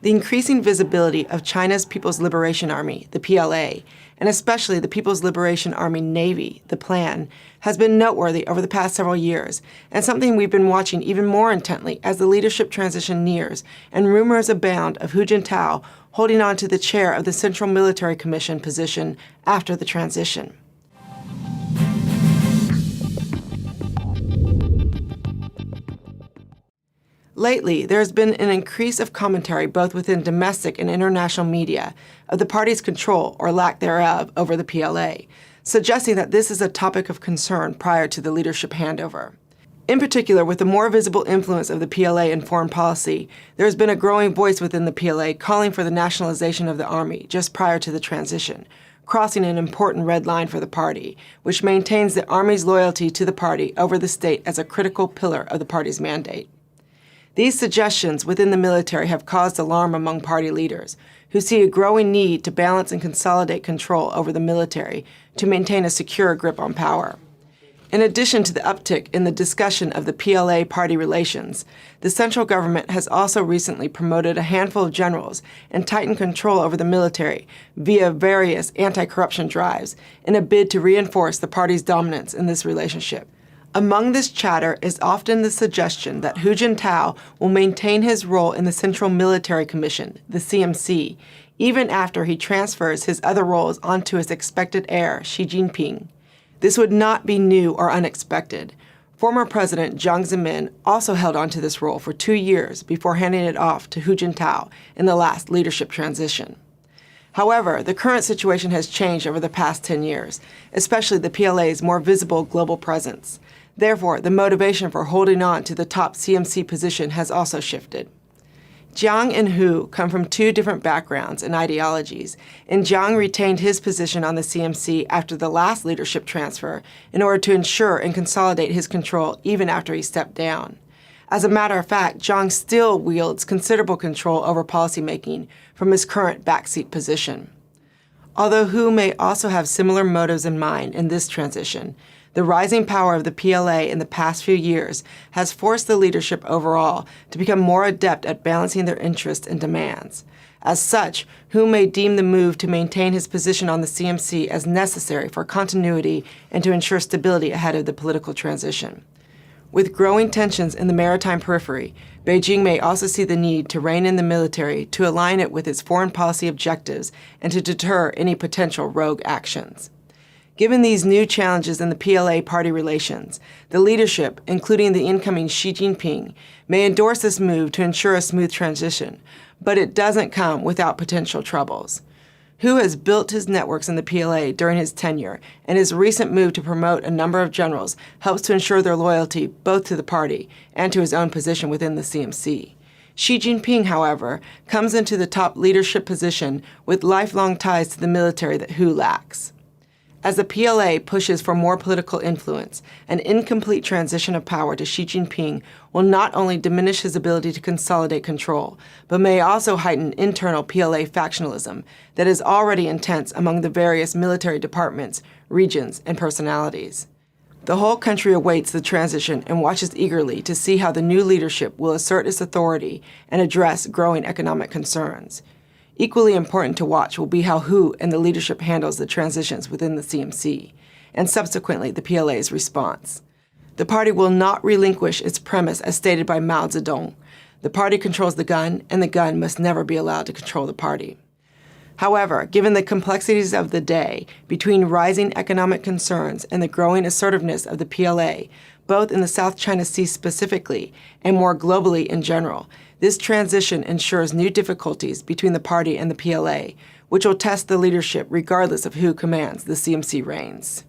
The increasing visibility of China's People's Liberation Army, the PLA, and especially the People's Liberation Army Navy, the Plan, has been noteworthy over the past several years, and something we've been watching even more intently as the leadership transition nears and rumors abound of Hu Jintao holding on to the chair of the Central Military Commission position after the transition. Lately, there has been an increase of commentary both within domestic and international media of the party's control, or lack thereof, over the PLA, suggesting that this is a topic of concern prior to the leadership handover. In particular, with the more visible influence of the PLA in foreign policy, there has been a growing voice within the PLA calling for the nationalization of the army just prior to the transition, crossing an important red line for the party, which maintains the army's loyalty to the party over the state as a critical pillar of the party's mandate. These suggestions within the military have caused alarm among party leaders, who see a growing need to balance and consolidate control over the military to maintain a secure grip on power. In addition to the uptick in the discussion of the PLA party relations, the central government has also recently promoted a handful of generals and tightened control over the military via various anti-corruption drives in a bid to reinforce the party's dominance in this relationship. Among this chatter is often the suggestion that Hu Jintao will maintain his role in the Central Military Commission, the CMC, even after he transfers his other roles onto his expected heir, Xi Jinping. This would not be new or unexpected. Former President Jiang Zemin also held onto this role for 2 years before handing it off to Hu Jintao in the last leadership transition. However, the current situation has changed over the past 10 years, especially the PLA's more visible global presence. Therefore, the motivation for holding on to the top CMC position has also shifted. Jiang and Hu come from 2 different backgrounds and ideologies, and Jiang retained his position on the CMC after the last leadership transfer in order to ensure and consolidate his control even after he stepped down. As a matter of fact, Jiang still wields considerable control over policymaking from his current backseat position. Although Hu may also have similar motives in mind in this transition, the rising power of the PLA in the past few years has forced the leadership overall to become more adept at balancing their interests and demands. As such, Hu may deem the move to maintain his position on the CMC as necessary for continuity and to ensure stability ahead of the political transition. With growing tensions in the maritime periphery, Beijing may also see the need to rein in the military to align it with its foreign policy objectives and to deter any potential rogue actions. Given these new challenges in the PLA party relations, the leadership, including the incoming Xi Jinping, may endorse this move to ensure a smooth transition, but it doesn't come without potential troubles. Hu has built his networks in the PLA during his tenure, and his recent move to promote a number of generals helps to ensure their loyalty both to the party and to his own position within the CMC. Xi Jinping, however, comes into the top leadership position with lifelong ties to the military that Hu lacks. As the PLA pushes for more political influence, an incomplete transition of power to Xi Jinping will not only diminish his ability to consolidate control, but may also heighten internal PLA factionalism that is already intense among the various military departments, regions, and personalities. The whole country awaits the transition and watches eagerly to see how the new leadership will assert its authority and address growing economic concerns. Equally important to watch will be how Hu and the leadership handles the transitions within the CMC, and subsequently the PLA's response. The party will not relinquish its premise as stated by Mao Zedong. The party controls the gun, and the gun must never be allowed to control the party. However, given the complexities of the day between rising economic concerns and the growing assertiveness of the PLA, both in the South China Sea specifically and more globally in general, this transition ensures new difficulties between the party and the PLA, which will test the leadership regardless of who commands the CMC reins.